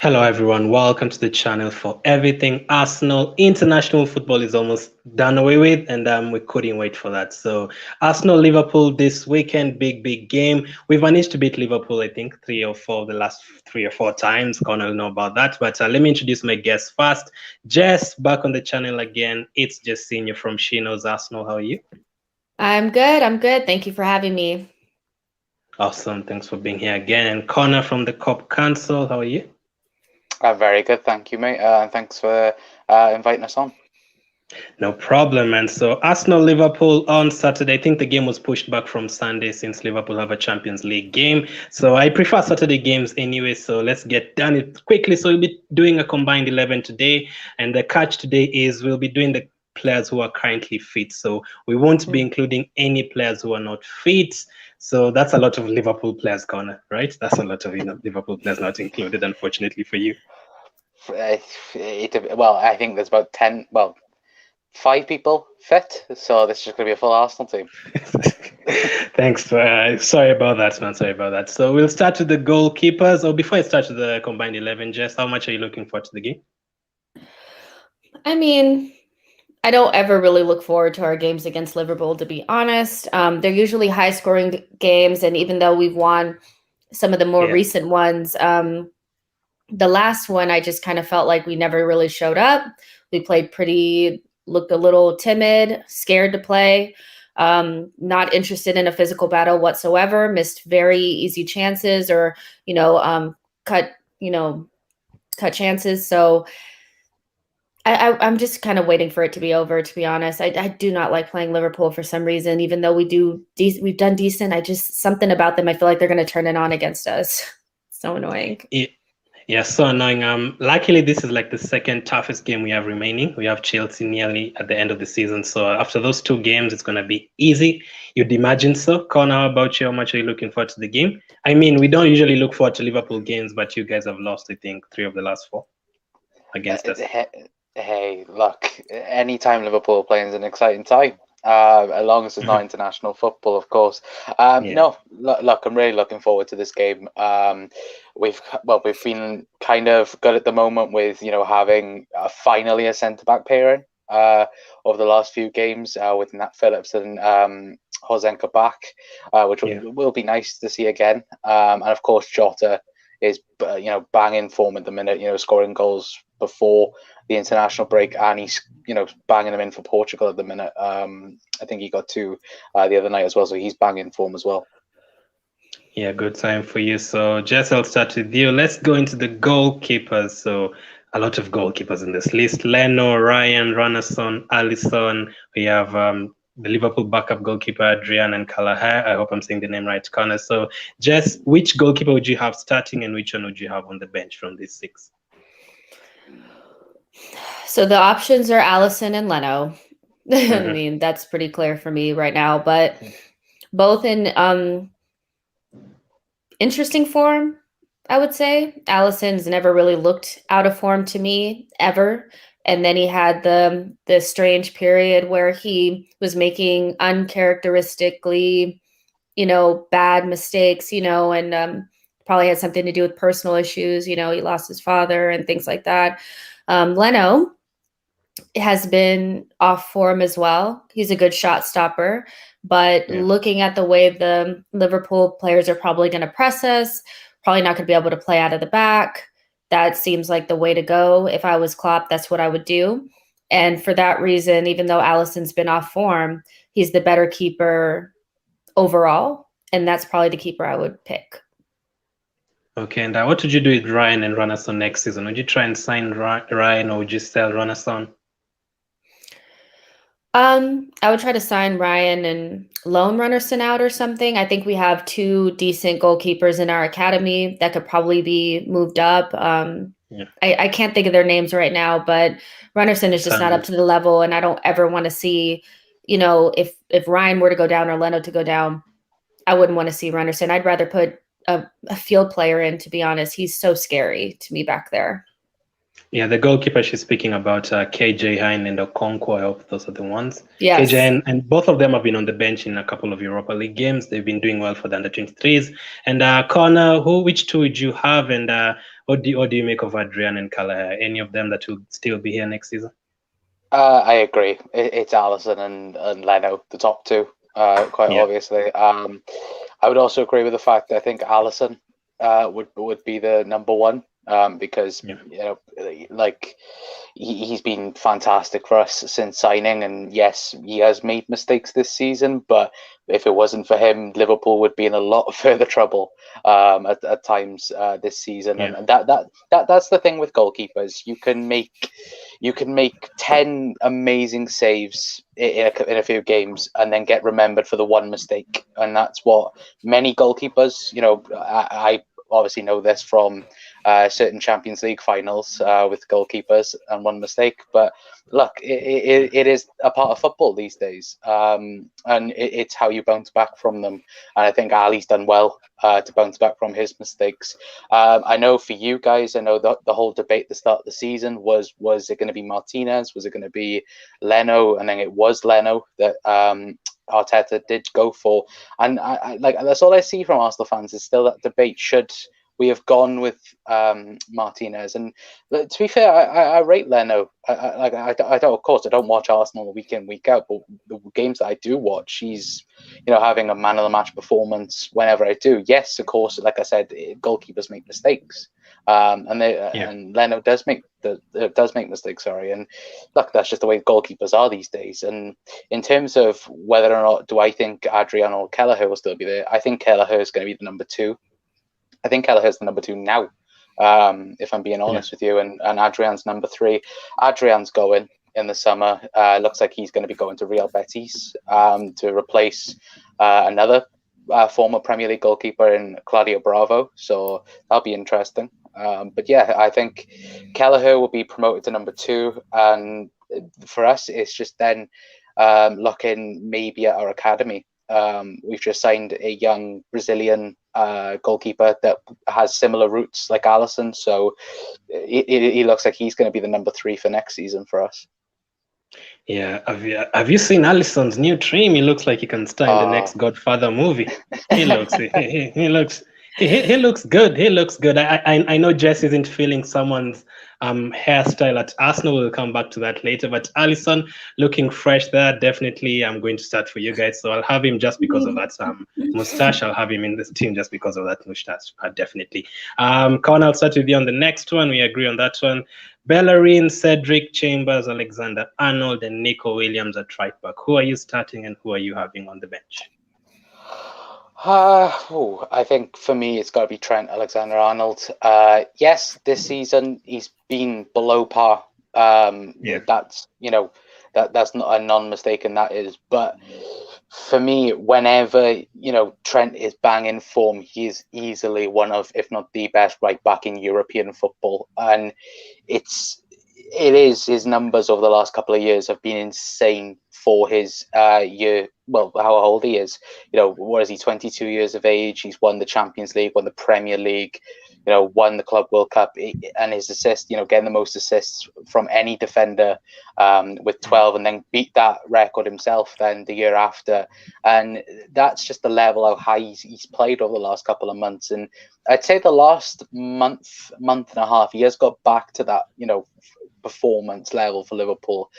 Hello, everyone. Welcome to the channel for everything Arsenal. International football is almost done away with, and we couldn't wait for that. So, Arsenal Liverpool this weekend, big game. We've managed to beat Liverpool, I think, three or four of the last 3 or 4 times. Connor will know about that. But let me introduce my guest first. Jess, back on the channel again. It's Jess Senior from Shino's Arsenal. How are you? I'm good. I'm good. Thank you for having me. Awesome. Thanks for being here again. And Connor from the Kop Council. How are you? Very good, thank you, mate. Thanks for inviting us on. No problem. And so Arsenal Liverpool on Saturday. I think the game was pushed back from Sunday since Liverpool have a Champions League game. So I prefer Saturday games anyway. So let's get done it quickly. So we'll be doing a combined 11 today. And the catch today is we'll be doing the players who are currently fit. So we won't be including any players who are not fit. So that's a lot of Liverpool players, Connor, right? That's a lot of Liverpool players not included, unfortunately for you. Well, I think there's about 5 people fit, so this is just going to be a full Arsenal team. Thanks. Sorry about that, man. Sorry about that. So we'll start with the goalkeepers. Or before I start with the combined 11, Jess, how much are you looking forward to the game? I mean, I don't ever really look forward to our games against Liverpool, to be honest. They're usually high-scoring games, and even though we've won some of the more recent ones, the last one I just kind of felt like we never really showed up. We played looked a little timid, scared to play, not interested in a physical battle whatsoever, missed very easy chances or, cut chances. So I'm just kind of waiting for it to be over, to be honest. I do not like playing Liverpool for some reason, even though we've done decent. Something about them, I feel like they're going to turn it on against us. So annoying. Yeah, so annoying. Luckily, this is like the second toughest game we have remaining. We have Chelsea nearly at the end of the season. So after those 2 games, it's going to be easy. You'd imagine so. Connor, how about you? How much are you looking forward to the game? I mean, we don't usually look forward to Liverpool games, but you guys have lost, I think, 3 of the last 4 against us. Hey, look, anytime Liverpool playing is an exciting time. As long as it's not international football, of course. No, look, I'm really looking forward to this game. We've been kind of good at the moment with having finally a centre back pairing over the last few games with Nat Phillips and Hosenka back, which will be nice to see again. And of course, Jota is banging form at the minute. Scoring goals before the international break, and he's banging them in for Portugal at the minute. I think he got 2 the other night as well, so he's banging form as well. Yeah, good time for you. So Jess, I'll start with you. Let's go into the goalkeepers. So a lot of goalkeepers in this list: Leno, Ryan, Ranasson, Alisson. We have the Liverpool backup goalkeeper Adrian and Callagher. I hope I'm saying the name right, Connor. So Jess, which goalkeeper would you have starting, and which one would you have on the bench from these 6? So the options are Alisson and Leno. I mean, that's pretty clear for me right now, but both in interesting form, I would say. Alisson's never really looked out of form to me ever. And then he had the strange period where he was making uncharacteristically, bad mistakes, and probably had something to do with personal issues. He lost his father and things like that. Leno has been off form as well. He's a good shot stopper, but looking at the way the Liverpool players are probably going to press us, probably not going to be able to play out of the back. That seems like the way to go. If I was Klopp, that's what I would do. And for that reason, even though Alisson's been off form, he's the better keeper overall. And that's probably the keeper I would pick. Okay, and what would you do with Ryan and Ranasson next season? Would you try and sign Ryan, or would you sell Ranasson? I would try to sign Ryan and loan Runnerson out or something. I think we have 2 decent goalkeepers in our academy that could probably be moved up. I can't think of their names right now, but Runnerson is just not up to the level, and I don't ever want to see, if Ryan were to go down or Leno to go down, I wouldn't want to see Runnerson. I'd rather put a field player in, to be honest. He's so scary to me back there. Yeah, the goalkeeper she's speaking about, KJ Hine and Okonkwo. I hope those are the ones. Yes. KJ and both of them have been on the bench in a couple of Europa League games. They've been doing well for the under-23s. And Connor, which two would you have? And what do you make of Adrian and Callagher? Any of them that will still be here next season? I agree. It's Alisson and Leno, the top two, quite obviously. I would also agree with the fact that I think Alisson would be the number one, because like he's been fantastic for us since signing, and yes, he has made mistakes this season, but if it wasn't for him, Liverpool would be in a lot of further trouble at times this season. And that's the thing with goalkeepers. You can make 10 amazing saves in a few games and then get remembered for the one mistake, and that's what many goalkeepers, I obviously know this from certain Champions League finals with goalkeepers and one mistake. But look, it is a part of football these days, and it's how you bounce back from them. And I think Ali's done well to bounce back from his mistakes. I know for you guys, I know the whole debate at the start of the season was it going to be Martinez? Was it going to be Leno? And then it was Leno that Arteta did go for. And I that's all I see from Arsenal fans is still that debate. Should we have gone with Martinez? And to be fair, I rate Leno. I don't, of course, I don't watch Arsenal week in, week out, but the games that I do watch, he's having a man of the match performance whenever I do. Yes, of course, like I said, goalkeepers make mistakes, and Leno does make mistakes. Sorry, and look, that's just the way goalkeepers are these days. And in terms of whether or not do I think Adrian or Kelleher will still be there, I think Kelleher is going to be the number two. I think Kelleher's the number two now, if I'm being honest with you, and Adrian's number three. Adrian's going in the summer. Looks like he's going to be going to Real Betis to replace another former Premier League goalkeeper in Claudio Bravo. So that'll be interesting. But yeah, I think Kelleher will be promoted to number two. And for us, it's just then looking maybe at our academy. We've just signed a young Brazilian goalkeeper that has similar roots like Alisson, so he looks like he's going to be the number three for next season for us. Yeah, have you seen Alisson's new trim? He looks like he can star in the next Godfather movie. He looks he looks good. He looks good. I know Jess isn't feeling someone's hairstyle at Arsenal. We'll come back to that later. But Alisson looking fresh there. Definitely, I'm going to start for you guys. So I'll have him just because of that mustache. I'll have him in this team just because of that mustache. Definitely. Con, I'll start with you on the next one. We agree on that one. Bellerin, Cedric, Chambers, Alexander Arnold, and Nico Williams at right back. Who are you starting and who are you having on the bench? I think for me it's got to be Trent Alexander-Arnold. Yes, this season he's been below par. That's that's not a non-mistake, that is. But for me, whenever Trent is banging form, he is easily one of, if not the best right back in European football, and his numbers over the last couple of years have been insane for his year. Well, how old he is, what is he? 22 years of age. He's won the Champions League, won the Premier League, won the Club World Cup, and his assists, getting the most assists from any defender with 12, and then beat that record himself then the year after. And that's just the level how high he's played over the last couple of months. And I'd say the last month and a half, he has got back to that, performance level for Liverpool,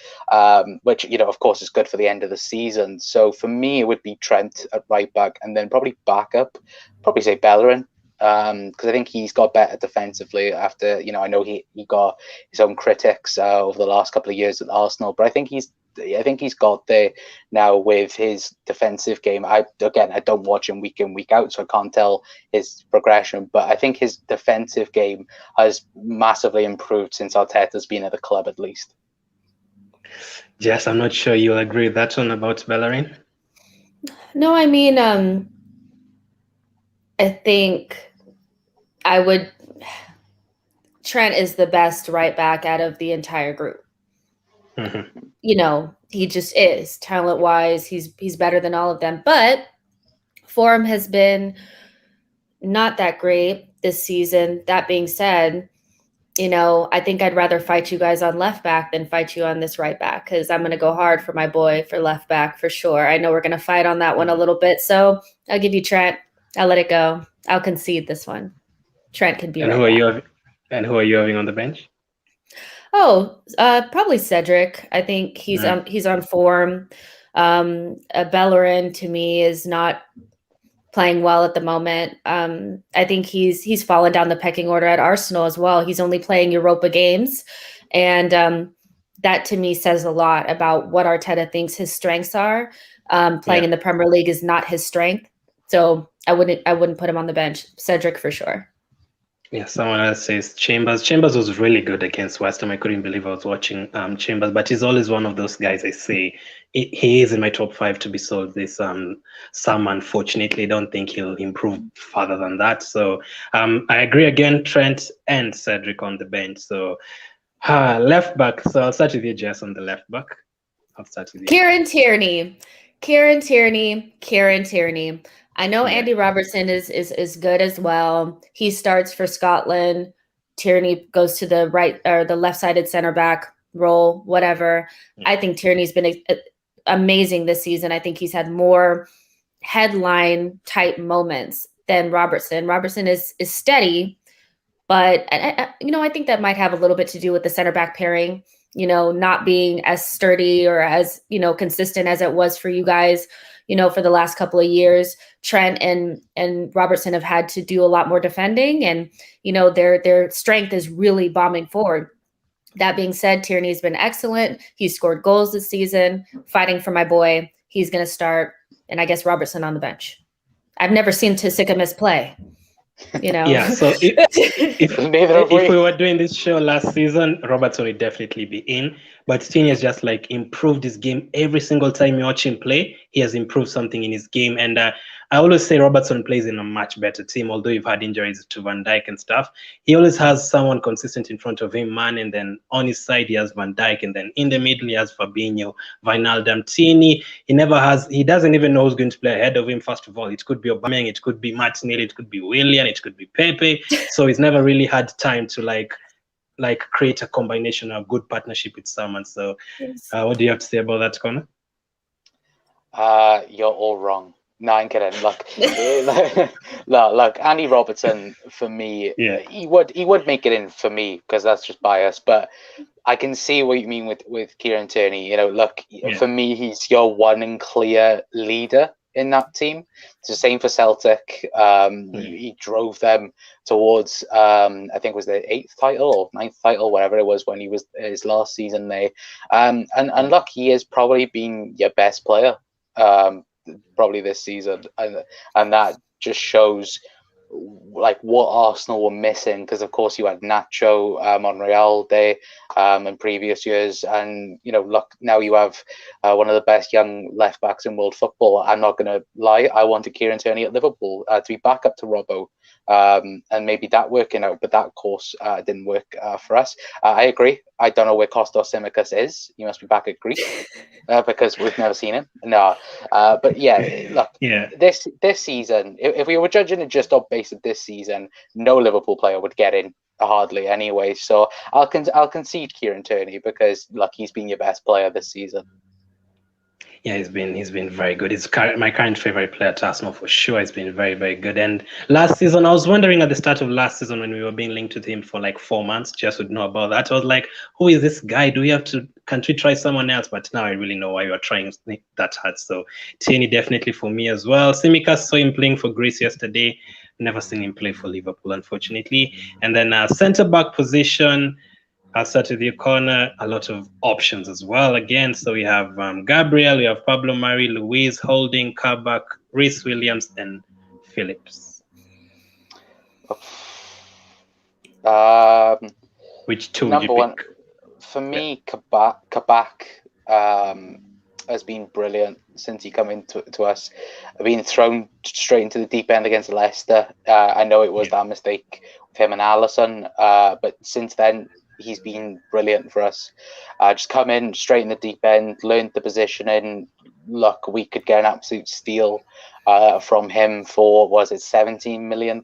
which of course is good for the end of the season. So for me, it would be Trent at right back, and then probably backup, probably say Bellerin, because I think he's got better defensively after I know he got his own critics over the last couple of years at Arsenal, but I think he's got there now with his defensive game. I don't watch him week in, week out, so I can't tell his progression, but I think his defensive game has massively improved since Arteta's been at the club, at least. Jess, I'm not sure you'll agree with that one about Bellerin. No, I mean, I think Trent is the best right back out of the entire group. Mm-hmm. He just is talent-wise. He's better than all of them, but form has been not that great this season. That being said, I think I'd rather fight you guys on left back than fight you on this right back, because I'm going to go hard for my boy for left back for sure. I know we're going to fight on that one a little bit. So I'll give you Trent. I'll let it go. I'll concede this one. Trent can be And who are you having on the bench? Oh, probably Cedric. I think he's on form. Bellerin to me is not playing well at the moment. I think he's fallen down the pecking order at Arsenal as well. He's only playing Europa games, and that to me says a lot about what Arteta thinks his strengths are. Playing in the Premier League is not his strength, so I wouldn't put him on the bench. Cedric for sure. Yeah, someone else says Chambers. Chambers was really good against West Ham. I couldn't believe I was watching Chambers, but he's always one of those guys I say he is in my top 5 to be sold this summer. Unfortunately, I don't think he'll improve further than that. So I agree again, Trent and Cedric on the bench. So left back. So I'll start with you, Jess, on the left back. I'll start with you. Kieran Tierney. I know Andy Robertson is good as well. He starts for Scotland. Tierney goes to the right or the left-sided center back role, whatever. I think Tierney's been amazing this season. I think he's had more headline type moments than Robertson. Robertson is steady, but I think that might have a little bit to do with the center back pairing, not being as sturdy or as, consistent as it was for you guys, for the last couple of years. Trent and Robertson have had to do a lot more defending, and, their strength is really bombing forward. That being said, Tierney's been excellent. He's scored goals this season, fighting for my boy. He's going to start, and I guess Robertson on the bench. I've never seen Tsimikas play. Yeah, so if we were doing this show last season, Robertson would definitely be in. But Tierney has just improved his game every single time you watch him play. He has improved something in his game, and I always say Robertson plays in a much better team. Although you've had injuries to Van Dijk and stuff, he always has someone consistent in front of him, man. And then on his side he has Van Dijk, and then in the middle he has Fabinho, Wijnaldum. Tierney, he doesn't even know who's going to play ahead of him. First of all, it could be Aubameyang, it could be Martinelli, it could be Willian, it could be Pepe. So he's never really had time to create a combination, a good partnership with someone. So what do you have to say about that, Connor? You're all wrong. No, I'm kidding. Look, Andy Robertson, for me, he would make it in for me, because that's just bias. But I can see what you mean with Kieran Tierney. For me, he's your one and clear leader in that team. It's the same for Celtic. He drove them towards, I think it was their 8th title or 9th title, whatever it was, when he was his last season there. And look, he has probably been your best player, probably this season, and that just shows what Arsenal were missing, because of course you had Nacho, Monreal there in previous years, and look, now you have one of the best young left backs in world football. I'm not going to lie, I wanted Kieran Tierney at Liverpool to be back up to Robbo, and maybe that working out, but that course didn't work for us. I agree. I don't know where Kostas Tsimikas is. He must be back at Greece because we've never seen him. No, but this season, if we were judging it just on base of this season, no Liverpool player would get in hardly anyway. So I'll concede Kieran Tierney, because he's been your best player this season. Yeah, he's been very good. He's my current favorite player at Arsenal for sure. He's been very, very good. And last season, I was wondering at the start of last season, when we were being linked to him for 4 months, just would know about that. I was like, who is this guy? Can't we try someone else? But now I really know why you are trying that hard. So Tierney definitely for me as well. Tsimikas, saw him playing for Greece yesterday. Never seen him play for Liverpool, unfortunately. And then centre back position, I'll start with your corner. A lot of options as well. Again, so we have Gabriel, we have Pablo Mari, Luiz, Holding, Kabak, Rhys Williams, and Phillips. Which two would you pick? For me, Kabak has been brilliant since he come into us. Being thrown straight into the deep end against Leicester. I know it was that mistake with him and Alisson, but since then, he's been brilliant for us. Just come in straight in the deep end, learned the positioning, look, we could get an absolute steal from him for, was it £17 million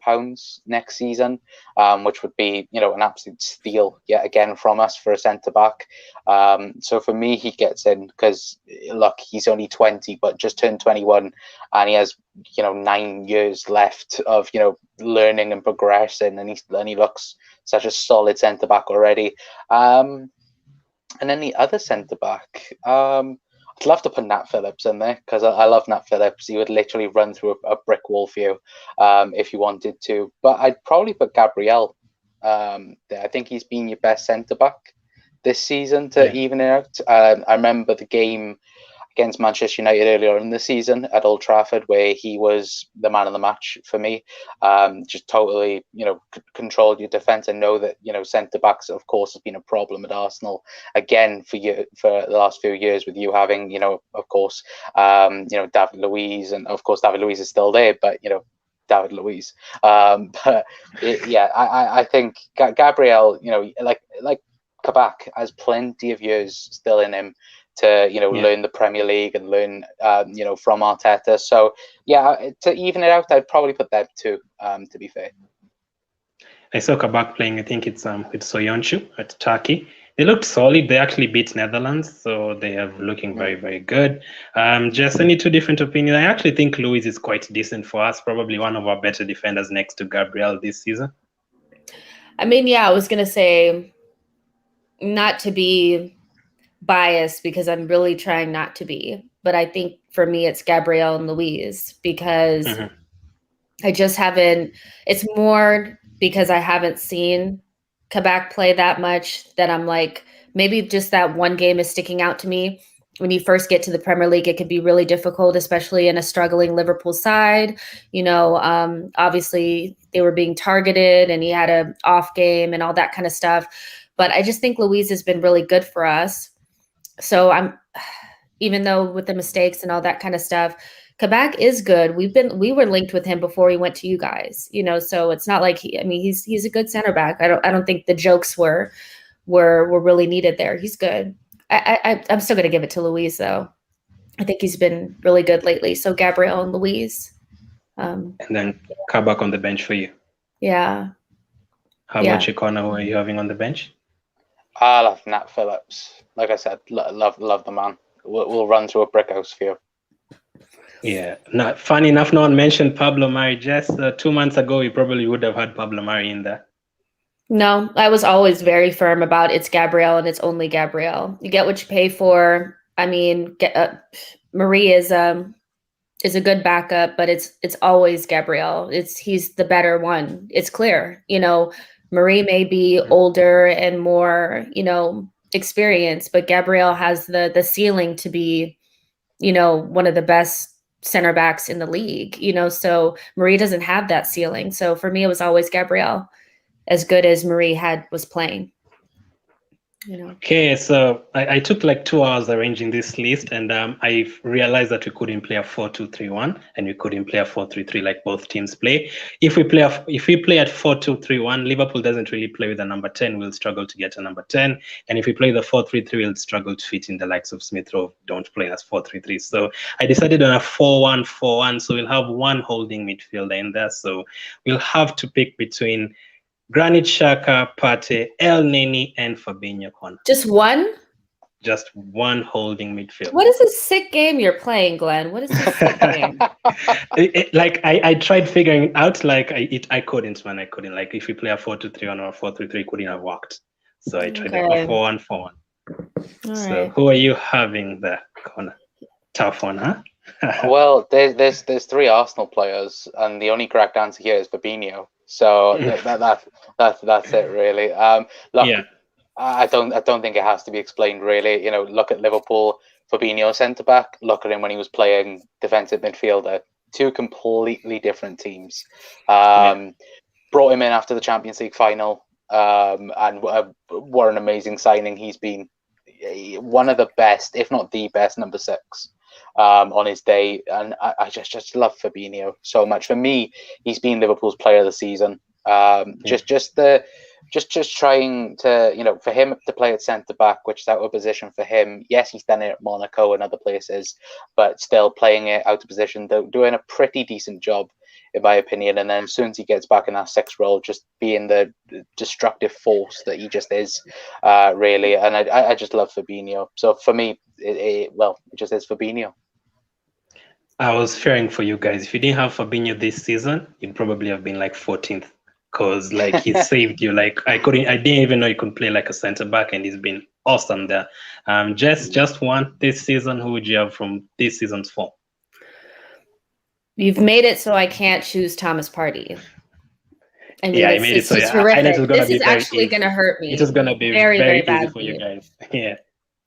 next season, which would be, an absolute steal yet again from us for a centre-back. So for me, he gets in because, look, he's only 20, but just turned 21, and he has, 9 years left of, learning and progressing, and he looks such a solid centre-back already. And then the other centre-back, I'd love to put Nat Phillips in there because I love Nat Phillips. He would literally run through a brick wall for you if you wanted to. But I'd probably put Gabriel there. I think he's been your best centre-back this season to even it out. I remember the game against Manchester United earlier in the season at Old Trafford, where he was the man of the match for me. Just totally, controlled your defence. I know that, centre backs, of course, has been a problem at Arsenal again for the last few years, with you having, of course, David Luiz, and of course David Luiz is still there, but David Luiz. I think Gabriel, like Kabak, has plenty of years still in him to learn the Premier League and learn from Arteta. So to even it out, I'd probably put them two, to be fair. I saw Kabak playing, I think it's with Soyuncu at Turkey. They looked solid. They actually beat Netherlands, so they are looking very, very good. Just any two different opinions. I actually think Luiz is quite decent for us, probably one of our better defenders next to Gabriel this season. I mean, I was going to say, not to be biased, because I'm really trying not to be, but I think for me it's Gabriel and Luiz, because I just haven't, it's more because I haven't seen Kabak play that much that I'm like, maybe just that one game is sticking out to me. When you first get to the Premier League, it could be really difficult, especially in a struggling Liverpool side. Obviously they were being targeted and he had an off game and all that kind of stuff. But I just think Luiz has been really good for us. So even though with the mistakes and all that kind of stuff, Kabak is good. We were linked with him before he went to you guys, so it's not like he's a good center back. I don't think the jokes were really needed there. He's good. I'm still gonna give it to Luiz though. I think he's been really good lately. So Gabriel and Luiz. And then Kabak on the bench for you. Yeah. How about you, Connor? Who are you having on the bench? I love Nat Phillips. Like I said, love the man. We'll run through a brick house for you. Yeah. Not funny enough, no one mentioned Pablo Mari. Just 2 months ago, we probably would have had Pablo Mari in there. No, I was always very firm about it's Gabriel and it's only Gabriel. You get what you pay for. I mean, Marie is a good backup, but it's always Gabriel. He's the better one. It's clear. Marie may be older and more, experienced, but Gabriel has the ceiling to be, one of the best center backs in the league, so Marie doesn't have that ceiling. So for me, it was always Gabriel, as good as Marie was playing. Okay, so I took like 2 hours arranging this list, and I realized that we couldn't play a 4-2-3-1, and we couldn't play a 4-3-3 like both teams play. If we play at 4-2-3-1, Liverpool doesn't really play with a number 10. We'll struggle to get a number 10, and if we play the 4-3-3, we'll struggle to fit in the likes of Smith Rowe. Don't play as 4-3-3. So I decided on a 4-1-4-1. So we'll have one holding midfielder in there. So we'll have to pick between Granit Xhaka, Partey, El Neni, and Fabinho. Just one? Just one holding midfield. What is this sick game you're playing, Glenn? What is this sick game? I tried figuring it out. I couldn't, man. I couldn't. Like, if we play a 4-2-3-1 or a 4-3-3, couldn't have worked. So I tried a 4-1-4-1. So right. who are you having there, Connor? Tough one, huh? Well, there's 3 Arsenal players, and the only correct answer here is Fabinho. So that's it, really. Look, I don't think it has to be explained, really. Look at Liverpool, Fabinho centre back. Look at him when he was playing defensive midfielder. 2 completely different teams. Brought him in after the Champions League final, and what an amazing signing he's been. One of the best, if not the best, number 6. On his day, and I just love Fabinho so much. For me, he's been Liverpool's player of the season. Just the just trying to, for him to play at centre back, which is out of position for him. Yes, he's done it at Monaco and other places, but still playing it out of position, doing a pretty decent job, in my opinion. And then as soon as he gets back in that sixth role, just being the destructive force that he just is, really. And I just love Fabinho. So for me, it just is Fabinho. I was fearing for you guys. If you didn't have Fabinho this season, you'd probably have been like 14th. Because like he saved you. Like I didn't even know you could play like a centre back, and he's been awesome there. Just one this season. Who would you have from this season's form? You've made it so I can't choose Thomas Partey. I mean, I made it so horrific. This is actually going to hurt me. It is going to be very, very easy for you guys. Yeah.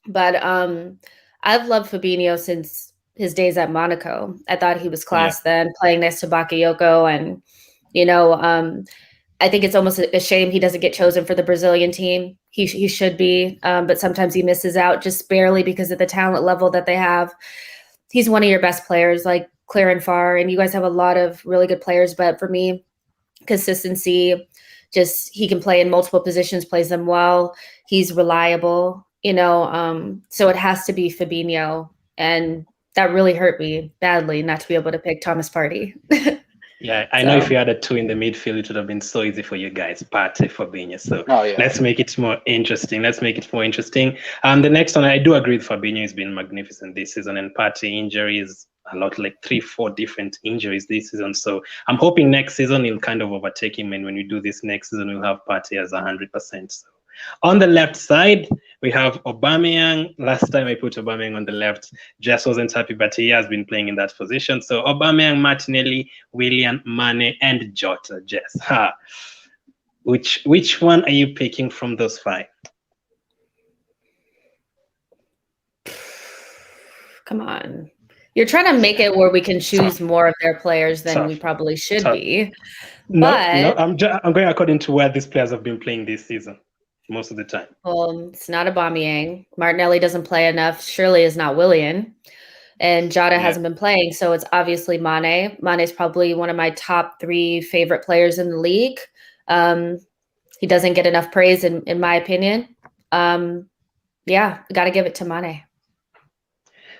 But I've loved Fabinho since his days at Monaco. I thought he was class then, playing next to Bakayoko, and I think it's almost a shame he doesn't get chosen for the Brazilian team. He should be, but sometimes he misses out just barely because of the talent level that they have. He's one of your best players, like clear and far, and you guys have a lot of really good players. But for me, consistency, just he can play in multiple positions, plays them well. He's reliable, so it has to be Fabinho, and that really hurt me badly not to be able to pick Thomas Partey. Yeah, I know if you had a two in the midfield, it would have been so easy for you guys, Partey, Fabinho. So let's make it more interesting. The next one, I do agree with Fabinho. Has been magnificent this season, and Partey injuries, a lot, like 3-4 different injuries this season. So I'm hoping next season he'll kind of overtake him, and when we do this next season, we'll have Partey as 100%. So on the left side, we have Aubameyang. Last time I put Aubameyang on the left, Jess wasn't happy, but he has been playing in that position. So Aubameyang, Martinelli, Willian, Mane, and Jota. Jess, which one are you picking from those five? Come on. You're trying to make it where we can choose more of their players than we probably should be. No, I'm going according to where these players have been playing this season. Most of the time. Well, it's not Aubameyang. Martinelli doesn't play enough. Surely is not Willian. And Jota hasn't been playing, so it's obviously Mane. Mane is probably one of my top 3 favorite players in the league. He doesn't get enough praise, in my opinion. Got to give it to Mane.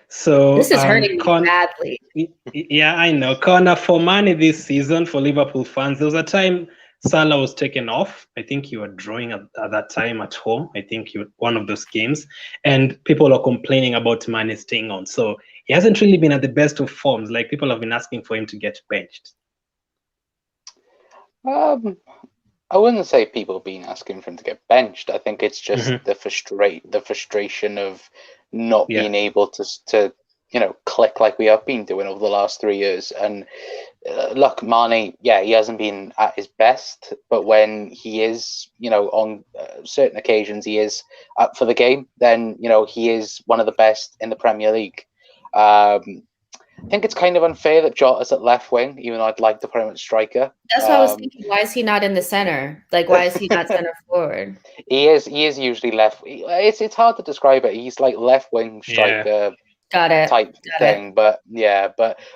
So this is hurting me badly. Yeah, I know. Connor, for Mane this season, for Liverpool fans, there was a time Salah was taken off. I think you were drawing at that time at home. I think you were one of those games. And people are complaining about Mane staying on. So he hasn't really been at the best of forms. Like, people have been asking for him to get benched. I wouldn't say people have been asking for him to get benched. I think it's just the frustration of not being able to click like we have been doing over the last 3 years. And look, Mane, he hasn't been at his best, but when he is, on certain occasions, he is up for the game, then, he is one of the best in the Premier League. I think it's kind of unfair that Jota's at left wing, even though I'd like to put him at striker. That's what I was thinking. Why is he not in the center? Like, why is he not center forward? He is usually left. It's hard to describe it. He's like left wing striker. Got it. Type thing. But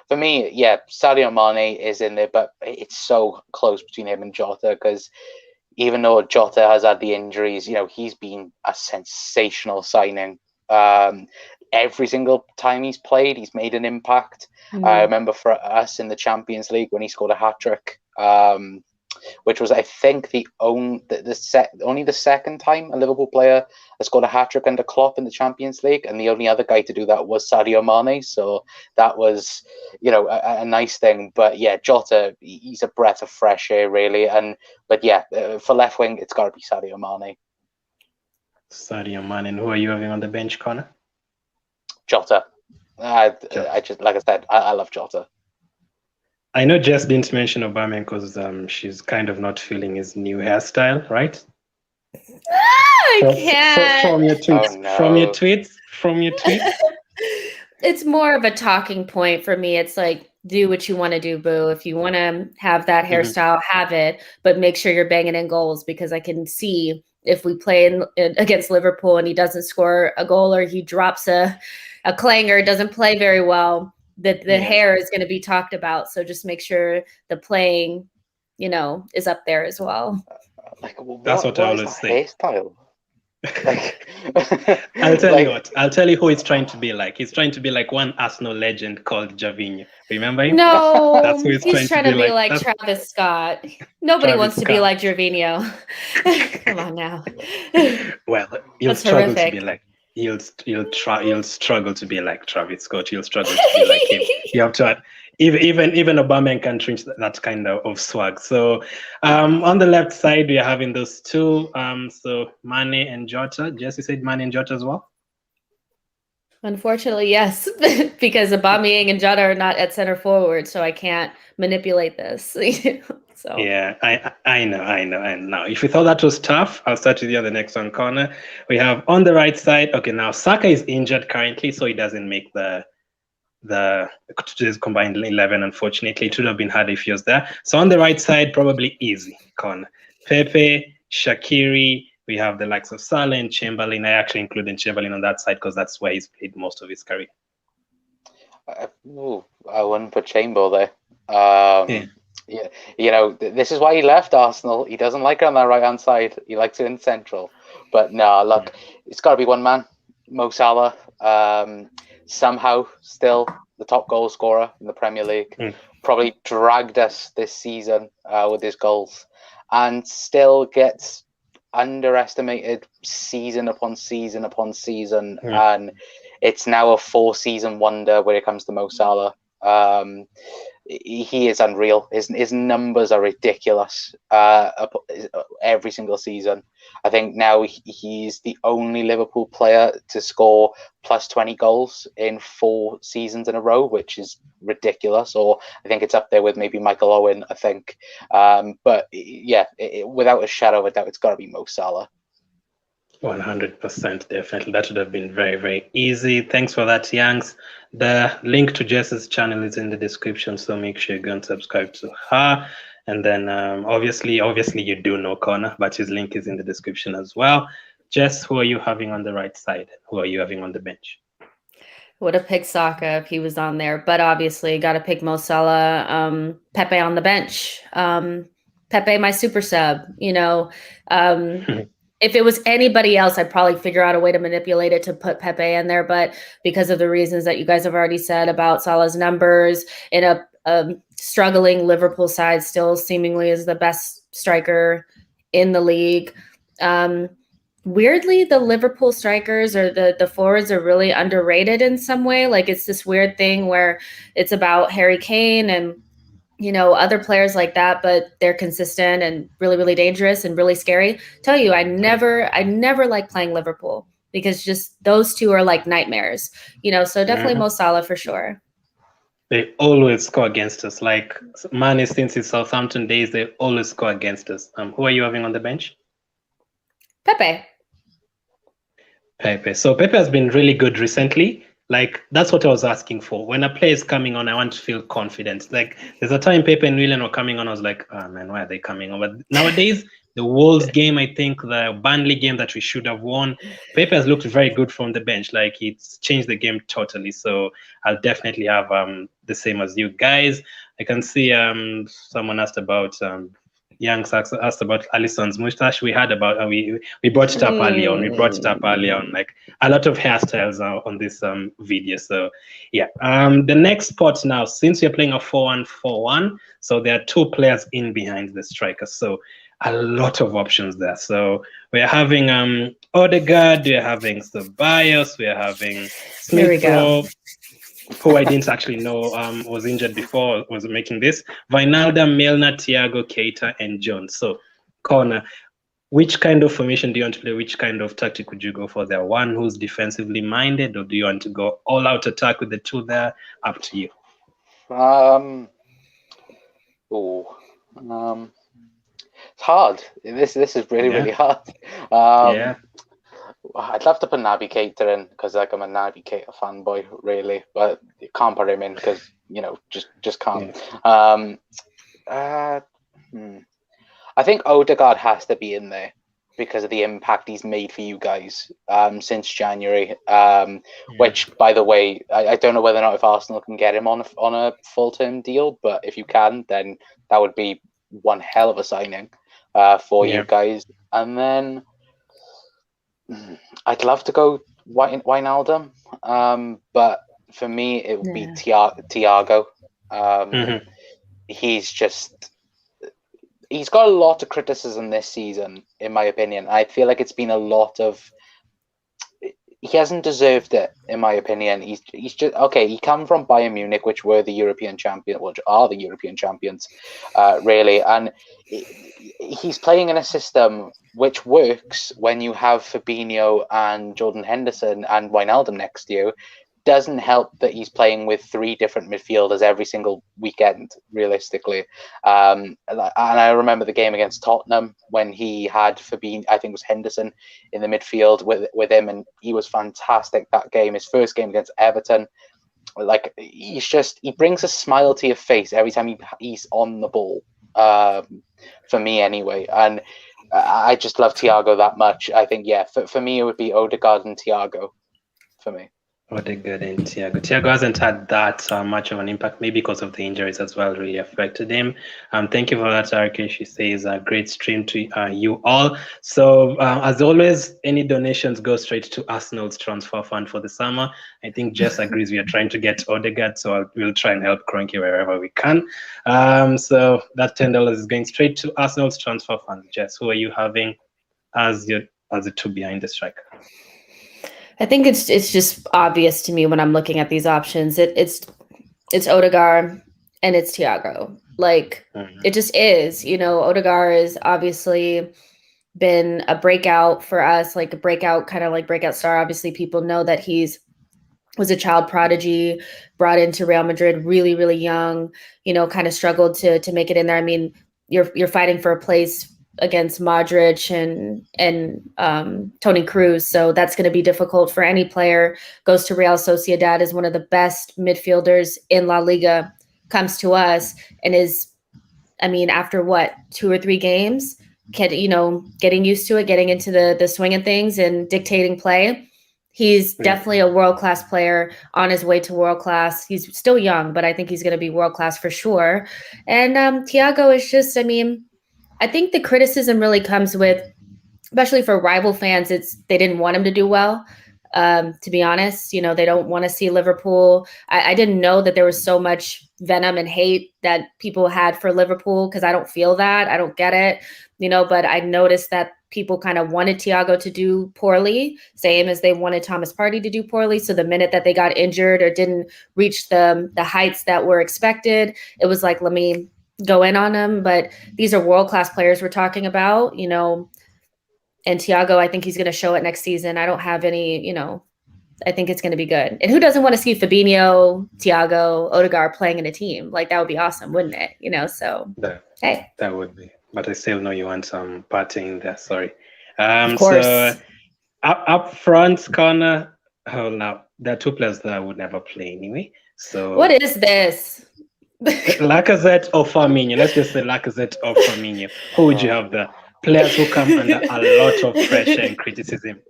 for me, Sadio Mane is in there, but it's so close between him and Jota, because even though Jota has had the injuries, he's been a sensational signing. Every single time he's played, he's made an impact. I remember for us in the Champions League when he scored a hat-trick, which was, I think, only the second time a Liverpool player has scored a hat-trick under Klopp in the Champions League, and the only other guy to do that was Sadio Mane. So that was, a nice thing. But Jota, he's a breath of fresh air, really. For left wing, it's got to be Sadio Mane. Sadio Mane. And who are you having on the bench, Connor? Jota. I just, like I said, I love Jota. I know Jess didn't mention Aubameyang because she's kind of not feeling his new hairstyle, right? I can't. From your tweets, It's more of a talking point for me. It's like, do what you want to do, boo. If you want to have that hairstyle, have it, but make sure you're banging in goals, because I can see if we play against Liverpool and he doesn't score a goal, or he drops a clanger, doesn't play very well, the hair is going to be talked about. So just make sure the playing, is up there as well. Like, That's what I what is always that say. hairstyle? Like, I'll tell you what. I'll tell you who he's trying to be like. He's trying to be like one Arsenal legend called Javinho. Remember him? No, That's who he's he's trying to be like That's Travis Scott. Nobody Travis wants to be Scott. like Gervinho. Come on now. Well, he'll That's struggle horrific. to be like. He'll struggle to be like Travis Scott. He'll struggle to be like him. You have to. Even Aubameyang can reach that kind of swag. So on the left side, we are having those two. So Mane and Jota. Jesse said Mane and Jota as well. Unfortunately, yes, because Aubameyang and Jota are not at center forward, so I can't manipulate this. So Yeah, I know. If you thought that was tough, I'll start with you on the next one corner. We have on the right side. Okay, now Saka is injured currently, so he doesn't make the today's combined 11. Unfortunately, it would have been hard if he was there. So on the right side, probably easy corner. Pepe, Shaqiri. We have the likes of Salah and Chamberlain. I actually included Chamberlain on that side because that's where he's played most of his career. I wouldn't put Chamber there. Yeah, you know, this is why he left Arsenal. He doesn't like it on that right-hand side. He likes it in central. But no, look, it's got to be one man, Mo Salah. Somehow still the top goal scorer in the Premier League. Probably dragged us this season with his goals, and still gets underestimated season upon season upon season. And it's now a 4-season wonder when it comes to Mo Salah. He is unreal. His numbers are ridiculous every single season. I think now he's the only Liverpool player to score plus 20 goals in 4 seasons in a row, which is ridiculous. Or I think it's up there with maybe Michael Owen, I think. But yeah, without a shadow of a doubt, it's got to be Mo Salah. 100%, definitely. That would have been very, very easy. Thanks for that, Yanks. The link to Jess's channel is in the description, so make sure you go and subscribe to her. And then obviously you do know Connor, but his link is in the description as well. Jess, who are you having on the right side? Who are you having on the bench? Would have picked Saka if he was on there, but obviously got to pick Mo Salah. Pepe on the bench. Pepe, my super sub. You know, if it was anybody else, I'd probably figure out a way to manipulate it to put Pepe in there. But because of the reasons that you guys have already said about Salah's numbers in a struggling Liverpool side, still seemingly is the best striker in the league. Weirdly, the Liverpool strikers or the forwards are really underrated in some way. Like it's this weird thing where it's about Harry Kane and, you know, other players like that, but they're consistent and really, really dangerous and really scary. Tell you, I never like playing Liverpool because just those two are like nightmares, you know, so definitely Mo Salah for sure. They always score against us. Like Mane, since his Southampton days, they always score against us. Who are you having on the bench? Pepe. So Pepe has been really good recently. Like, that's what I was asking for. When a player is coming on, I want to feel confident. Like, there's a time Pepe and Willian were coming on, I was like, oh man, why are they coming on? But nowadays, the Wolves game, I think the Burnley game that we should have won, Pepe has looked very good from the bench. Like, it's changed the game totally. So I'll definitely have the same as you guys. I can see someone asked about Young asked about Alisson's mustache. We had about we brought it up earlier on. We brought it up earlier on, like a lot of hairstyles on this video. So yeah, the next spot now, since we're playing a 4-1-4-1, so there are 2 players in behind the striker. So a lot of options there. So we're having Odegaard, we're having Ceballos, we're having Smith Rowe, who I didn't actually know was injured before, was making this. Wijnaldum, Milner, Thiago, Keita, and Jones. So, Connor, which kind of formation do you want to play? Which kind of tactic would you go for there? One who's defensively minded, or do you want to go all-out attack with the 2 there? Up to you. It's hard. This is really hard. Yeah. I'd love to put Naby Keita in because like I'm a Naby Keita fanboy, really, but you can't put him in because you know just can't. Yeah. I think Odegaard has to be in there because of the impact he's made for you guys since January. Which, by the way, I don't know whether or not if Arsenal can get him on a full-term deal, but if you can, then that would be one hell of a signing. for you guys. And then I'd love to go Wijnaldum, but for me it would be Thiago. He's got a lot of criticism this season, in my opinion. I feel like it's been a lot of. He hasn't deserved it, in my opinion. He's just okay. He come from Bayern Munich, which were the European champion, which are the European champions, really. And he's playing in a system which works when you have Fabinho and Jordan Henderson and Wijnaldum next to you. Doesn't help that he's playing with 3 different midfielders every single weekend, realistically. And I remember the game against Tottenham when he had Fabinho, I think it was Henderson, in the midfield with him, and he was fantastic that game. His first game against Everton, like he brings a smile to your face every time he's on the ball. For me, anyway, and I just love Thiago that much. I think, for me, it would be Odegaard and Thiago. For me. Odegaard and Thiago. Thiago hasn't had that much of an impact, maybe because of the injuries as well, really affected him. Thank you for that, Arke. She says a great stream to you all. So, as always, any donations go straight to Arsenal's transfer fund for the summer. I think Jess agrees we are trying to get Odegaard, so we'll try and help Kroenke wherever we can. So that $10 is going straight to Arsenal's transfer fund. Jess, who are you having as the 2 behind the striker? I think it's just obvious to me when I'm looking at these options. It's Odegaard and it's Thiago. Like it just is. Odegaard has obviously been a breakout for us, like a breakout star. Obviously, people know that was a child prodigy, brought into Real Madrid really, really young. Kind of struggled to make it in there. I mean, you're fighting for a place against Modric and Toni Kroos, so that's going to be difficult for any player. Goes to Real Sociedad, is one of the best midfielders in La Liga, comes to us and is, after 2 or 3 games, getting used to it, getting into the swing of things and dictating play. He's definitely a world-class player on his way to world-class. He's still young, but I think he's going to be world-class for sure. And Thiago is just, I think the criticism really comes with, especially for rival fans, they didn't want him to do well. To be honest, they don't want to see Liverpool. I didn't know that there was so much venom and hate that people had for Liverpool, because I don't feel that. I don't get it, but I noticed that people kind of wanted Thiago to do poorly, same as they wanted Thomas Partey to do poorly. So the minute that they got injured or didn't reach the heights that were expected, it was like, let me go in on them. But these are world-class players we're talking about, and Thiago, I think he's going to show it next season. I don't have any, I think it's going to be good. And who doesn't want to see Fabinho, Thiago, Odegaard playing in a team? Like, that would be awesome, wouldn't it? So hey. That would be. But I still know you want some party in there. Sorry. Of course. So up front, Connor. Oh, now there are 2 players that I would never play anyway. So what is this? Lacazette or Firmino? Let's just say Lacazette or Firmino. Who would you have there? Players who come under a lot of pressure and criticism.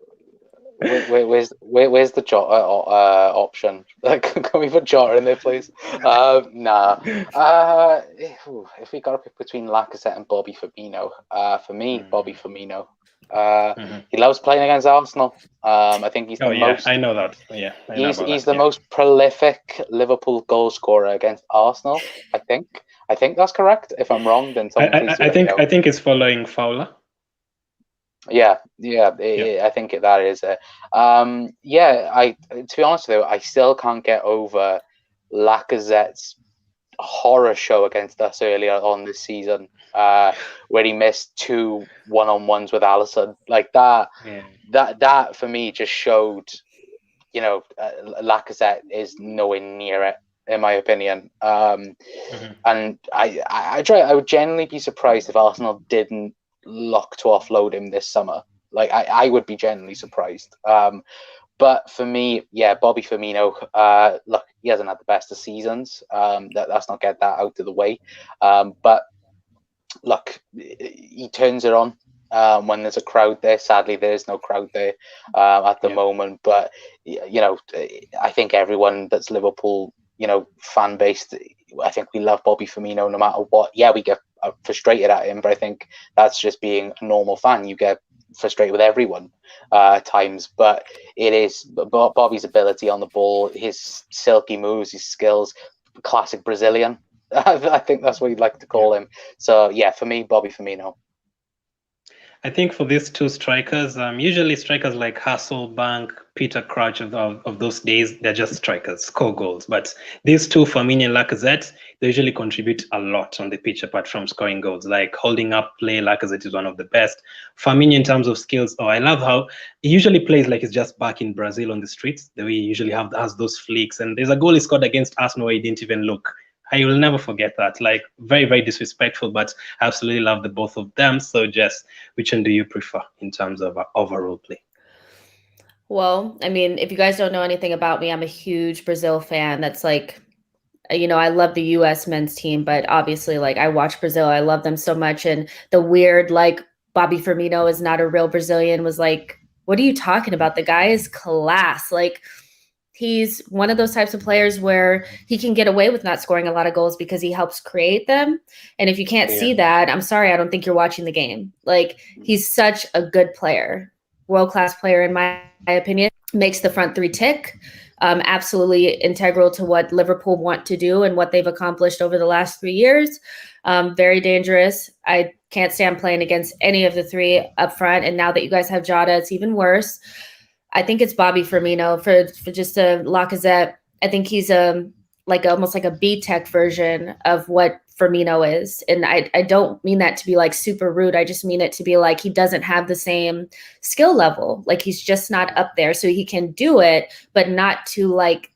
Where's the Jota option? Can we put Jota in there, please? Nah. If we got to pick between Lacazette and Bobby Firmino, for me, Bobby Firmino. He loves playing against Arsenal. I think he's the most. I know that. Yeah, he's the most prolific Liverpool goal scorer against Arsenal. I think that's correct. If I'm wrong, then I think it's following Fowler. Yeah. I think that is it. To be honest with you, I still can't get over Lacazette's horror show against us earlier on this season, where he missed 2 1-on-1s with Alisson. Like that. Yeah. That for me just showed, Lacazette is nowhere near it, in my opinion. And I would genuinely be surprised if Arsenal didn't look to offload him this summer. Like I would be genuinely surprised. But for me, Bobby Firmino, look, he hasn't had the best of seasons. Let's not get that out of the way. But look, he turns it on when there's a crowd there. Sadly, there's no crowd there at the moment. But, I think everyone that's Liverpool, fan based, I think we love Bobby Firmino no matter what. Yeah, we get frustrated at him, but I think that's just being a normal fan. You get frustrated with everyone at times, but it is Bobby's ability on the ball, his silky moves, his skills, classic Brazilian. I think that's what you'd like to call him. So yeah, for me, Bobby Firmino. I think for these two strikers, usually strikers like Hasselbank, Peter Crouch of those days, they're just strikers, score goals. But these two, Firmino and Lacazette, they usually contribute a lot on the pitch apart from scoring goals. Like holding up play, Lacazette is one of the best. Firmino in terms of skills, I love how he usually plays like he's just back in Brazil on the streets. The way he usually has those flicks. And there's a goal he scored against Arsenal where he didn't even look. I will never forget that. Like, very, very disrespectful, but I absolutely love the both of them. So just, which one do you prefer in terms of overall play? Well, I mean, if you guys don't know anything about me, I'm a huge Brazil fan. That's like, you know, I love the US men's team, but obviously, like, I watch Brazil. I love them so much. And the weird, like, Bobby Firmino is not a real Brazilian was like, what are you talking about? The guy is class. Like, he's one of those types of players where he can get away with not scoring a lot of goals because he helps create them. And if you can't see that, I'm sorry, I don't think you're watching the game. Like, he's such a good player, world-class player, in my opinion, makes the front three tick. Absolutely integral to what Liverpool want to do and what they've accomplished over the last 3 years. Very dangerous. I can't stand playing against any of the three up front. And now that you guys have Jota, it's even worse. I think it's Bobby Firmino for just a Lacazette. I think he's almost like a B-Tech version of what Firmino is. And I don't mean that to be like super rude. I just mean it to be like he doesn't have the same skill level. Like, he's just not up there. So he can do it, but not to like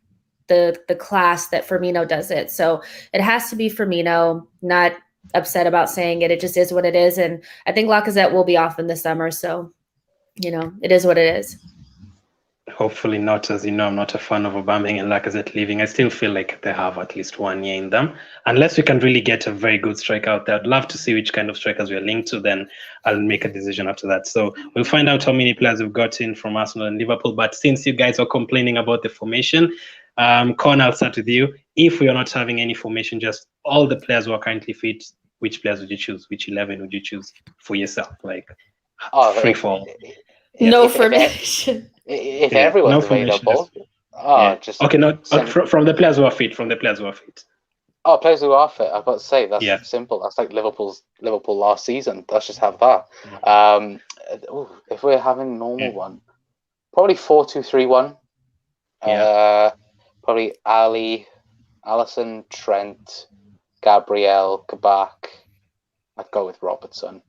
the class that Firmino does it. So it has to be Firmino. Not upset about saying it. It just is what it is. And I think Lacazette will be off in the summer. So, you know, it is what it is. Hopefully not. As you know, I'm not a fan of Aubameyang and Lacazette leaving. I still feel like they have at least 1 year in them. Unless we can really get a very good striker out there. I'd love to see which kind of strikers we're linked to. Then I'll make a decision after that. So we'll find out how many players we've got in from Arsenal and Liverpool. But since you guys are complaining about the formation, Con, I'll start with you. If we are not having any formation, just all the players who are currently fit, which players would you choose? Which 11 would you choose for yourself? Like, free fall. No formation. If everyone's available, just okay. No, from the players who are fit. From the players who are fit. Oh, players who are fit. I've got to say that's simple. That's like Liverpool last season. Let's just have that. If we're having normal one, probably 4-2-3-1. Probably Alisson, Trent, Gabriel, Kabak. I'd go with Robertson.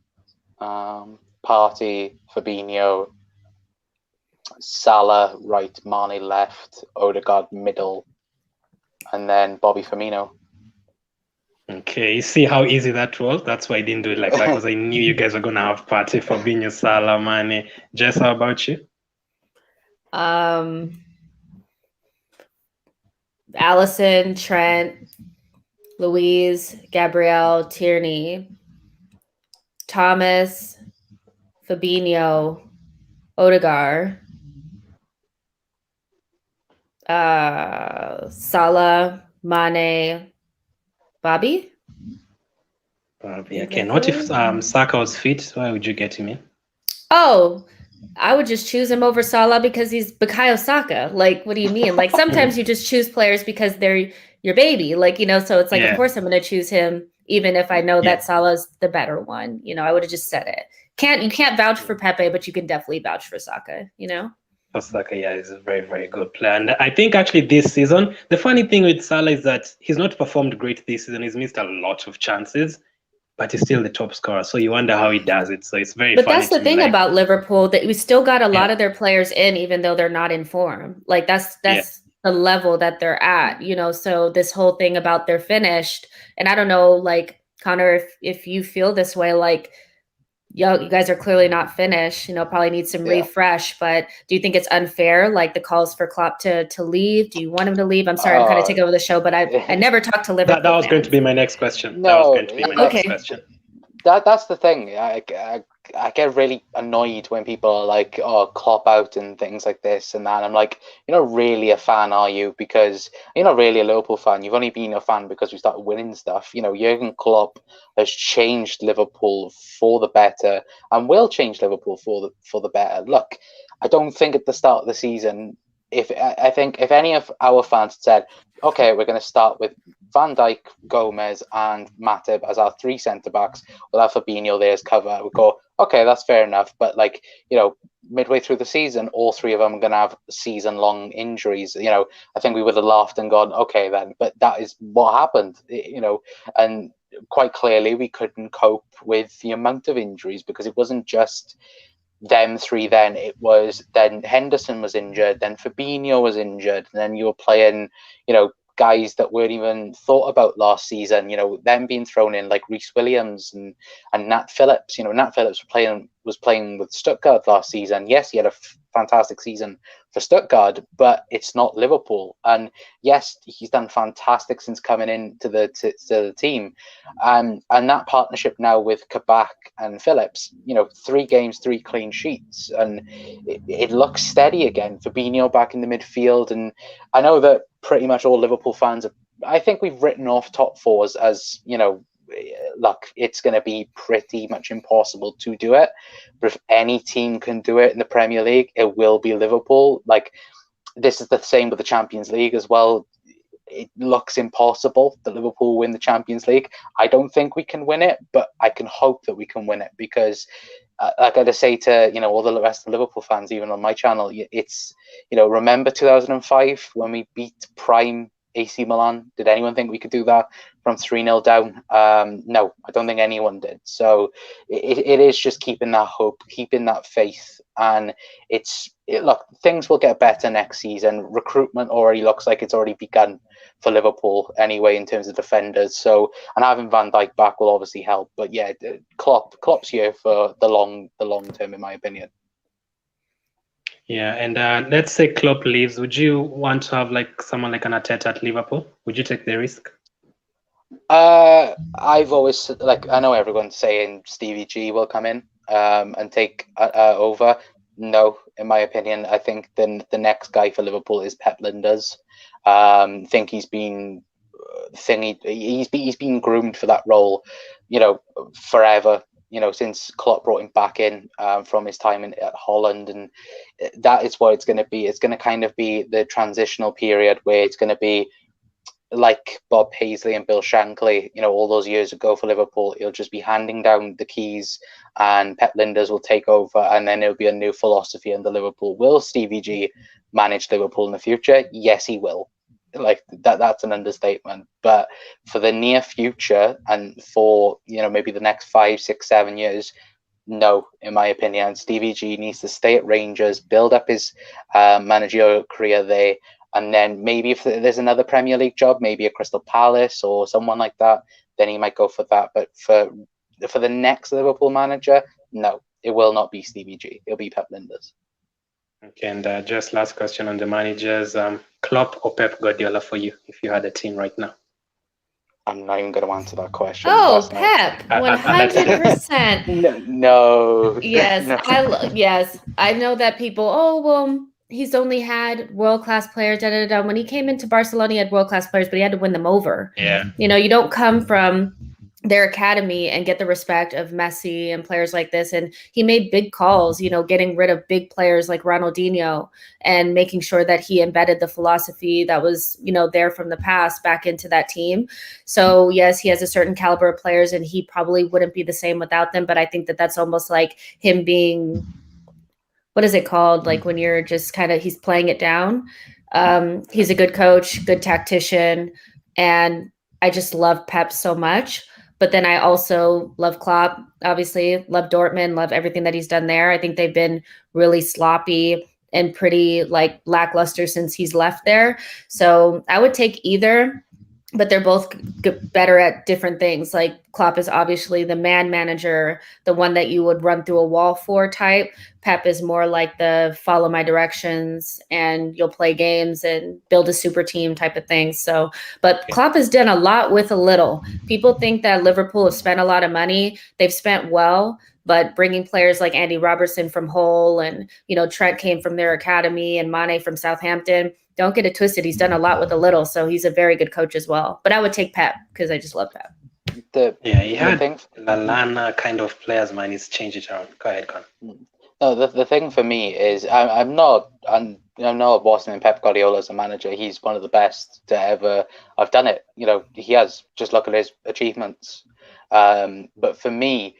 Partey, Fabinho, Salah right, Mane left, Odegaard middle, and then Bobby Firmino. Okay, you see how easy that was? That's why I didn't do it like that, because I knew you guys were going to have Partey, Fabinho, Salah, Mane. Jess, how about you? Alisson, Trent, Louise, Gabriel, Tierney, Thomas, Fabinho, Odegaard, Salah, Mane, Bobby. Okay. What if Saka was fit? Why would you get him in? Oh, I would just choose him over Salah because he's Bukayo Saka. Like, what do you mean? Like, sometimes you just choose players because they're your baby. Like, you know, so it's like, of course I'm going to choose him, even if I know that Salah's the better one. You know, I would have just said it. You can't vouch for Pepe, but you can definitely vouch for Saka, you know? Saka, is a very, very good player. And I think actually this season, the funny thing with Salah is that he's not performed great this season. He's missed a lot of chances, but he's still the top scorer. So you wonder how he does it. So it's very funny. But that's the thing about Liverpool, that we still got a lot of their players in, even though they're not in form. Like, that's the level that they're at, you know? So this whole thing about they're finished, and I don't know, like, Connor, if you feel this way, like, you guys are clearly not finished, you know, probably need some refresh, but do you think it's unfair, like the calls for Klopp to leave? Do you want him to leave? I'm sorry, I'm kind of taking over the show, but I never talked to Liverpool. That was going to be my next question. No, that was going to be my next question. that's the thing. I get really annoyed when people are like, "Oh, Klopp out" and things like this and that. And I'm like, you're not really a fan, are you? Because you're not really a Liverpool fan. You've only been a fan because we started winning stuff. Jurgen Klopp has changed Liverpool for the better and will change Liverpool for the better. Look, I don't think at the start of the season, I think if any of our fans had said, "Okay, we're going to start with Van Dijk, Gomez, and Matip as our three centre backs, we'll have Fabinho there as cover," we go, "Okay, that's fair enough." But midway through the season, all three of them are going to have season-long injuries. I think we would have laughed and gone, "Okay, then." But that is what happened. And quite clearly we couldn't cope with the amount of injuries because it wasn't just them three. Then it was Henderson was injured, then Fabinho was injured, and then you were playing guys that weren't even thought about last season, them being thrown in like Reece Williams and Nat Phillips. Nat Phillips was playing with Stuttgart last season. Yes, he had a fantastic season for Stuttgart, but it's not Liverpool. And yes, he's done fantastic since coming into the team. And that partnership now with Kabak and Phillips, 3 games, 3 clean sheets, and it looks steady again. Fabinho back in the midfield, and I know that pretty much all Liverpool fans I think we've written off top fours as, look, it's going to be pretty much impossible to do it. But if any team can do it in the Premier League, it will be Liverpool. Like, this is the same with the Champions League as well. It looks impossible that Liverpool win the Champions League. I don't think we can win it, but I can hope that we can win it because like I just say to all the rest of the Liverpool fans, even on my channel, it's remember 2005 when we beat prime AC Milan? Did anyone think we could do that from 3-0 down? No, I don't think anyone did. So it is just keeping that hope, keeping that faith, and look, things will get better next season. Recruitment already looks like it's already begun for Liverpool anyway in terms of defenders. So, and having Van Dijk back will obviously help. But yeah, Klopp's here for the long term, in my opinion. Yeah, and let's say Klopp leaves. Would you want to have like someone like an Arteta at Liverpool? Would you take the risk? I've always I know everyone's saying Stevie G will come in and take over. No, in my opinion, I think the next guy for Liverpool is Pep Lijnders. Think he's been he's been groomed for that role, forever. Since Klopp brought him back in from his time at Holland, and that is what it's going to be. It's going to kind of be the transitional period where it's going to be like Bob Paisley and Bill Shankly, all those years ago for Liverpool. He'll just be handing down the keys and Pep Lijnders will take over, and then it'll be a new philosophy under Liverpool. Will Stevie G manage Liverpool in the future? Yes, he will. Like that's an understatement. But for the near future and for maybe the next 5, 6, 7 years, no, in my opinion, Stevie G needs to stay at Rangers, build up his managerial career there, and then maybe if there's another Premier League job, maybe a Crystal Palace or someone like that, then he might go for that. But for the next Liverpool manager, no, it will not be Stevie G. It'll be Pep Lijnders. Okay, and just last question on the managers. Klopp or Pep Guardiola for you if you had a team right now? I'm not even going to answer that question. Oh, Pep, 100%. No. Yes, No. yes. I know that people, oh, well, he's only had world-class players, da, da, da. When he came into Barcelona, he had world-class players, but he had to win them over. Yeah. You don't come from their academy and get the respect of Messi and players like this. And he made big calls, getting rid of big players like Ronaldinho and making sure that he embedded the philosophy that was, there from the past back into that team. So yes, he has a certain caliber of players and he probably wouldn't be the same without them. But I think that that's almost like him being, what is it called? Like when you're just he's playing it down. He's a good coach, good tactician. And I just love Pep so much. But then I also love Klopp, obviously, love Dortmund, love everything that he's done there. I think they've been really sloppy and pretty lackluster since he's left there. So I would take either. but they're both better at different things. Like Klopp is obviously the man manager, the one that you would run through a wall for type. Pep is more like the follow my directions and you'll play games and build a super team type of thing. So, but Klopp has done a lot with a little. People think that Liverpool have spent a lot of money. They've spent well, but bringing players like Andy Robertson from Hull and, Trent came from their academy and Mane from Southampton. Don't get it twisted. He's done a lot with a little, so he's a very good coach as well. But I would take Pep because I just love Pep. He had Lallana kind of players, man. He's changed it around. Go ahead, Con. No, the thing for me is I'm not Boston Pep Guardiola as a manager. He's one of the best to ever have done it. He has. Just look at his achievements. But for me,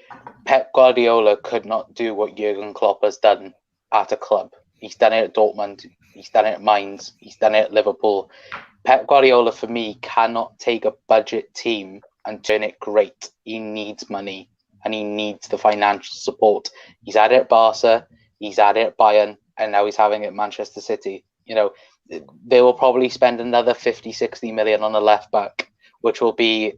Pep Guardiola could not do what Jurgen Klopp has done at a club. He's done it at Dortmund. He's done it at Mainz. He's done it at Liverpool. Pep Guardiola, for me, cannot take a budget team and turn it great. He needs money and he needs the financial support. He's had it at Barca. He's had it at Bayern. And now he's having it at Manchester City. They will probably spend another 50, 60 million on a left back, which will be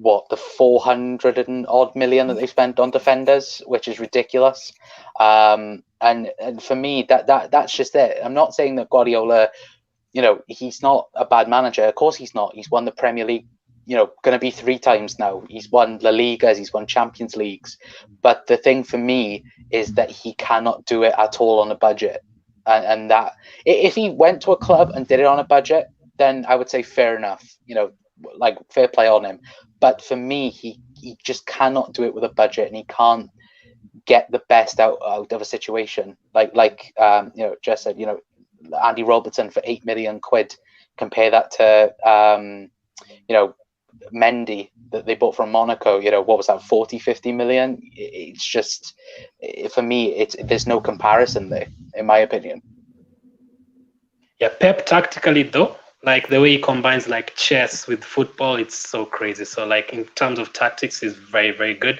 the 400 and odd million that they spent on defenders, which is ridiculous. And for me, that's just it. I'm not saying that Guardiola, he's not a bad manager. Of course he's not. He's won the Premier League, going to be 3 times now. He's won La Ligas, he's won Champions Leagues. But the thing for me is that he cannot do it at all on a budget. And that if he went to a club and did it on a budget, then I would say fair enough, fair play on him. But for me, he just cannot do it with a budget, and he can't get the best out of a situation. Jess said, Andy Robertson for 8 million quid. Compare that to, Mendy that they bought from Monaco. What was that, 40, 50 million? It's just, for me, there's no comparison there, in my opinion. Yeah, Pep tactically though, like the way he combines like chess with football, it's so crazy. So like in terms of tactics, he's very, very good.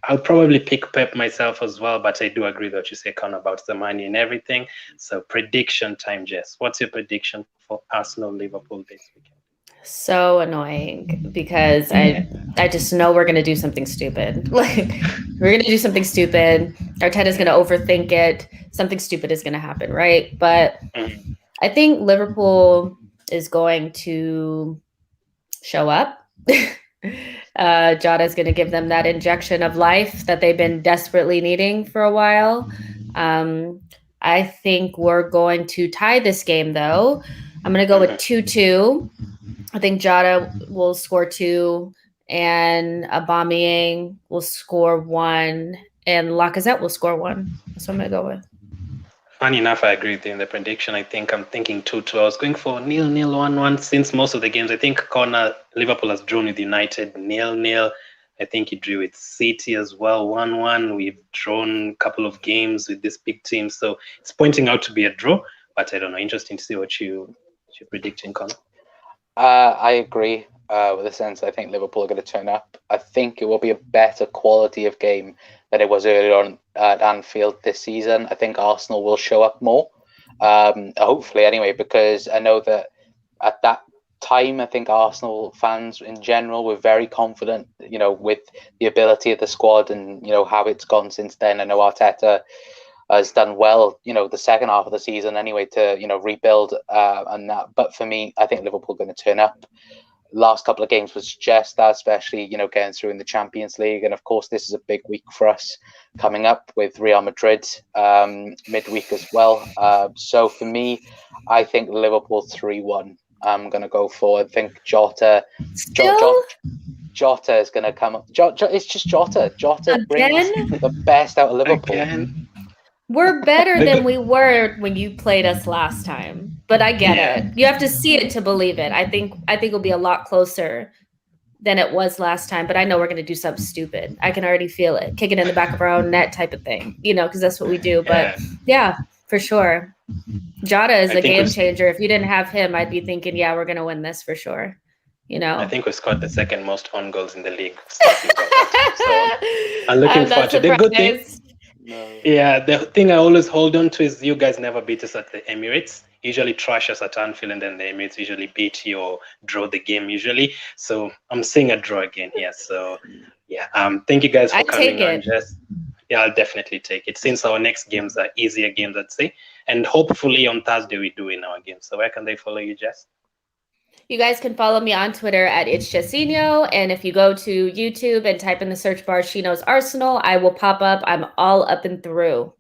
I'll probably pick Pep myself as well, but I do agree that you say, Con, about the money and everything. So prediction time, Jess. What's your prediction for Arsenal Liverpool this weekend? So annoying because I just know we're going to do something stupid. Like we're going to do something stupid. Arteta's going to overthink it. Something stupid is going to happen, right? But I think Liverpool is going to show up. Jota is going to give them that injection of life that they've been desperately needing for a while. I think we're going to tie this game, though. I'm going to go with 2-2. I think Jota will score 2, and Aubameyang will score 1, and Lacazette will score 1. That's what I'm going to go with. Funny enough, I agree with you in the prediction. I'm thinking 2-2. I was going for 0-0, 1-1 since most of the games. I think Liverpool has drawn with United 0-0. I think he drew with City as well 1-1. We've drawn a couple of games with this big team, so it's pointing out to be a draw. But I don't know. Interesting to see what you're predicting, Connor. I agree with the sense I think Liverpool are going to turn up. I think it will be a better quality of game than it was earlier on at Anfield this season. I think Arsenal will show up more, hopefully anyway, because I know that at that time, I think Arsenal fans in general were very confident, with the ability of the squad and, how it's gone since then. I know Arteta has done well, the second half of the season anyway to, rebuild and that. But for me, I think Liverpool are going to turn up. Last couple of games was just that, especially, getting through in the Champions League. And of course, this is a big week for us coming up with Real Madrid midweek as well. So for me, I think Liverpool 3-1. I'm going to go for. I think Jota is going to come up. It's just Jota. Jota brings the best out of Liverpool. Again. We're better than we were when you played us last time, but I get it. You have to see it to believe it. I think it'll be a lot closer than it was last time, but I know we're going to do something stupid. I can already feel it. Kick it in the back of our own net type of thing, because that's what we do. But yeah, for sure. Jota is a game changer. If you didn't have him, I'd be thinking, we're going to win this for sure. I think we scored the second most own goals in the league. So I'm looking forward to the good thing. No. Yeah, the thing I always hold on to is you guys never beat us at the Emirates. usually trash us at Anfield, and then the Emirates usually beat you or draw the game usually. So I'm seeing a draw again here. So yeah, thank you guys for coming on. Jess. Yeah, I'll definitely take it since our next games are easier games, I'd say. And hopefully on Thursday we do in our game. So where can they follow you, Jess? You guys can follow me on Twitter at It's Jessinho. And if you go to YouTube and type in the search bar Shino's Arsenal, I will pop up. I'm all up and through.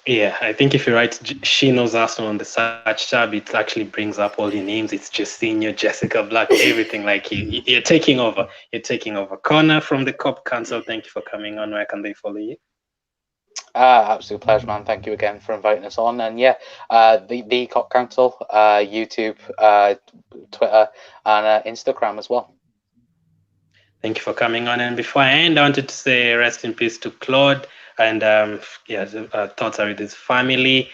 Yeah, I think if you write Shino's Arsenal on the search tab, it actually brings up all your names. It's Jessinho, Jessica Black, everything. Like you're taking over. You're taking over. Connor from the Kop Council, thank you for coming on. Where can they follow you? Absolute pleasure, man. Thank you again for inviting us on. And yeah, the Kop Council, YouTube, Twitter, and Instagram as well. Thank you for coming on. And before I end, I wanted to say rest in peace to Claude. And thoughts are with his family.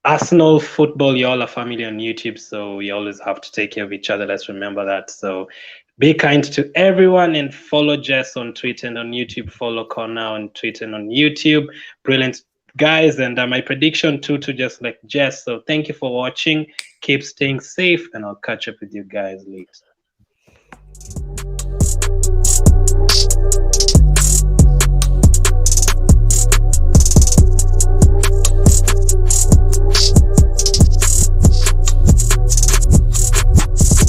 Arsenal football, you all are family on YouTube, so we always have to take care of each other. Let's remember that. So be kind to everyone and follow Jess on Twitter and on YouTube. Follow Connor on Twitter and on YouTube. Brilliant guys. And my prediction too, to just like Jess. So thank you for watching. Keep staying safe, and I'll catch up with you guys later.